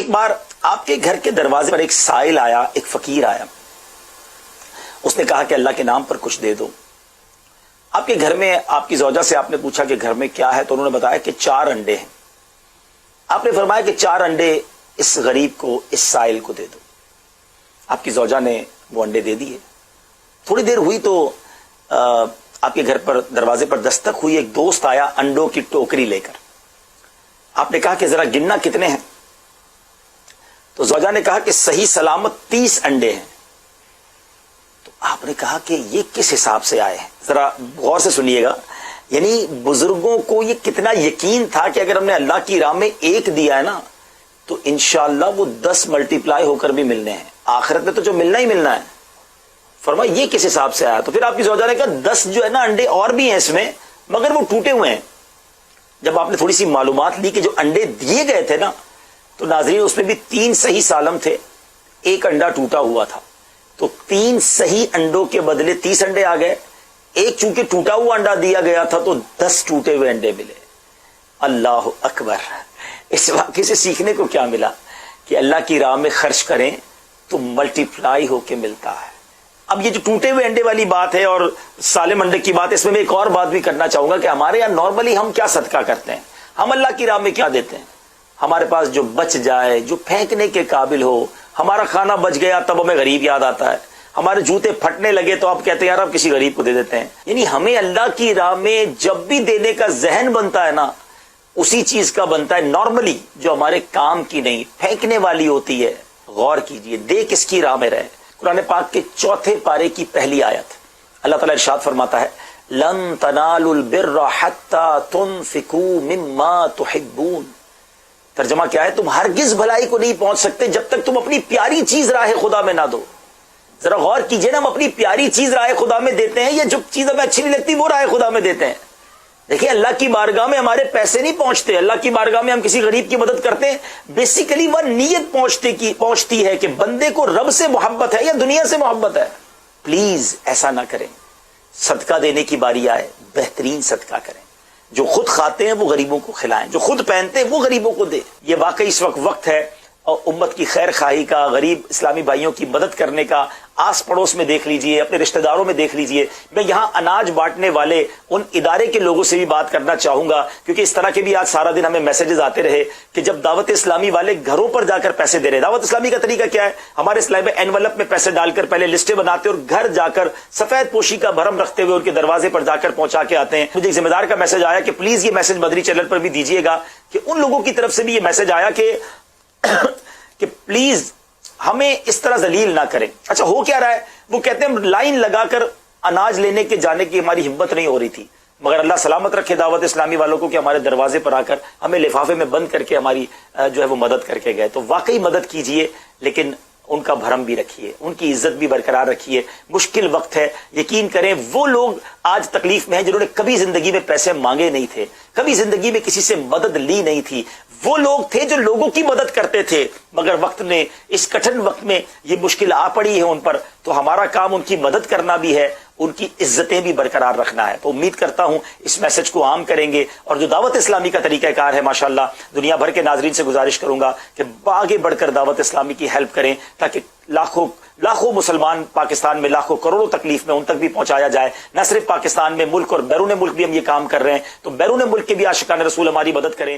ایک بار آپ کے گھر کے دروازے پر ایک سائل آیا، ایک فقیر آیا. اس نے کہا کہ اللہ کے نام پر کچھ دے دو. آپ کے گھر میں آپ کی زوجہ سے آپ نے پوچھا کہ گھر میں کیا ہے، تو انہوں نے بتایا کہ 4 انڈے ہیں. آپ نے فرمایا کہ 4 انڈے اس غریب کو، اس سائل کو دے دو. آپ کی زوجہ نے وہ انڈے دے دیے. تھوڑی دیر ہوئی تو آپ کے گھر پر دروازے پر دستک ہوئی. ایک دوست آیا انڈوں کی ٹوکری لے کر. آپ نے کہا کہ ذرا گننا کتنے ہیں. تو زوجہ نے کہا کہ صحیح سلامت 30 انڈے ہیں. تو آپ نے کہا کہ یہ کس حساب سے آئے ہیں، ذرا غور سے سنیے گا. یعنی بزرگوں کو یہ کتنا یقین تھا کہ اگر ہم نے اللہ کی راہ میں 1 دیا ہے نا تو انشاءاللہ وہ 10 ملٹیپلائی ہو کر بھی ملنے ہیں. آخرت میں تو جو ملنا ہی ملنا ہے. فرمایا یہ کس حساب سے آیا. تو پھر آپ کی زوجہ نے کہا 10 جو ہے نا انڈے اور بھی ہیں اس میں، مگر وہ ٹوٹے ہوئے ہیں. جب آپ نے تھوڑی سی معلومات لی کہ جو انڈے دیے گئے تھے نا، تو ناظرین اس میں بھی 3 صحیح سالم تھے، 1 انڈا ٹوٹا ہوا تھا. تو 3 صحیح انڈوں کے بدلے 30 انڈے آ گئے. ایک چونکہ ٹوٹا ہوا انڈا دیا گیا تھا تو 10 ٹوٹے ہوئے انڈے ملے. اللہ اکبر. اس واقعے سے سیکھنے کو کیا ملا کہ اللہ کی راہ میں خرچ کریں تو ملٹیپلائی ہو کے ملتا ہے. اب یہ جو ٹوٹے ہوئے انڈے والی بات ہے اور سالم انڈے کی بات، اس میں ایک اور بات بھی کرنا چاہوں گا کہ ہمارے یہاں نارملی ہم کیا صدقہ کرتے ہیں، ہم اللہ کی راہ میں کیا دیتے ہیں. ہمارے پاس جو بچ جائے، جو پھینکنے کے قابل ہو. ہمارا کھانا بچ گیا تب ہمیں غریب یاد آتا ہے. ہمارے جوتے پھٹنے لگے تو آپ کہتے ہیں یار آپ کسی غریب کو دے دیتے ہیں. یعنی ہمیں اللہ کی راہ میں جب بھی دینے کا ذہن بنتا ہے نا، اسی چیز کا بنتا ہے نارملی جو ہمارے کام کی نہیں، پھینکنے والی ہوتی ہے. غور کیجئے، دے کس کی راہ میں رہے. قرآن پاک کے 4 پارے کی پہلی آیت اللہ تعالیٰ ارشاد فرماتا ہے لن تنالوا البر حتى تنفقوا مما تحبون. ترجمہ کیا ہے؟ تم ہرگز بھلائی کو نہیں پہنچ سکتے جب تک تم اپنی پیاری چیز راہ خدا میں نہ دو. ذرا غور کیجئے نا، ہم اپنی پیاری چیز راہ خدا میں دیتے ہیں یا جو چیز ہمیں اچھی نہیں لگتی وہ راہ خدا میں دیتے ہیں. دیکھیں اللہ کی بارگاہ میں ہمارے پیسے نہیں پہنچتے. اللہ کی بارگاہ میں ہم کسی غریب کی مدد کرتے ہیں، بیسیکلی وہ نیت پہنچتی ہے کہ بندے کو رب سے محبت ہے یا دنیا سے محبت ہے. پلیز ایسا نہ کریں. صدقہ دینے کی باری آئے بہترین صدقہ کریں. جو خود کھاتے ہیں وہ غریبوں کو کھلائیں، جو خود پہنتے ہیں وہ غریبوں کو دیں. یہ واقعی اس وقت ہے اور امت کی خیر خواہی کا، غریب اسلامی بھائیوں کی مدد کرنے کا. آس پڑوس میں دیکھ لیجئے، اپنے رشتہ داروں میں دیکھ لیجئے. میں یہاں اناج بانٹنے والے ان ادارے کے لوگوں سے بھی بات کرنا چاہوں گا، کیونکہ اس طرح کے بھی آج سارا دن ہمیں میسیجز آتے رہے کہ جب دعوت اسلامی والے گھروں پر جا کر پیسے دے رہے. دعوت اسلامی کا طریقہ کیا ہے؟ ہمارے اسلام میں اینولپ میں پیسے ڈال کر پہلے لسٹیں بناتے اور گھر جا کر سفید پوشی کا بھرم رکھتے ہوئے ان کے دروازے پر جا کر پہنچا کے آتے ہیں. مجھے ایک ذمہ دار کا میسج آیا کہ پلیز یہ میسج مدنی چینل پر بھی دیجیے گا کہ ان لوگوں کی طرف سے بھی یہ میسج آیا کہ پلیز ہمیں اس طرح ذلیل نہ کریں. اچھا ہو کیا رہا ہے؟ وہ کہتے ہیں لائن لگا کر اناج لینے کے جانے کی ہماری ہمت نہیں ہو رہی تھی، مگر اللہ سلامت رکھے دعوت اسلامی والوں کو کہ ہمارے دروازے پر آ کر ہمیں لفافے میں بند کر کے ہماری جو ہے وہ مدد کر کے گئے. تو واقعی مدد کیجئے، لیکن ان کا بھرم بھی رکھیے، ان کی عزت بھی برقرار رکھیے. مشکل وقت ہے، یقین کریں وہ لوگ آج تکلیف میں ہیں جنہوں نے کبھی زندگی میں پیسے مانگے نہیں تھے، کبھی زندگی میں کسی سے مدد لی نہیں تھی. وہ لوگ تھے جو لوگوں کی مدد کرتے تھے، مگر وقت نے اس کٹھن وقت میں یہ مشکل آ پڑی ہے ان پر. تو ہمارا کام ان کی مدد کرنا بھی ہے، ان کی عزتیں بھی برقرار رکھنا ہے. تو امید کرتا ہوں اس میسج کو عام کریں گے. اور جو دعوت اسلامی کا طریقہ کار ہے ماشاءاللہ، دنیا بھر کے ناظرین سے گزارش کروں گا کہ آگے بڑھ کر دعوت اسلامی کی ہیلپ کریں تاکہ لاکھوں مسلمان پاکستان میں، لاکھوں کروڑوں تکلیف میں ان تک بھی پہنچایا جائے. نہ صرف پاکستان میں، ملک اور بیرون ملک بھی ہم یہ کام کر رہے ہیں. تو بیرون ملک کے بھی عاشقان رسول ہماری مدد کریں.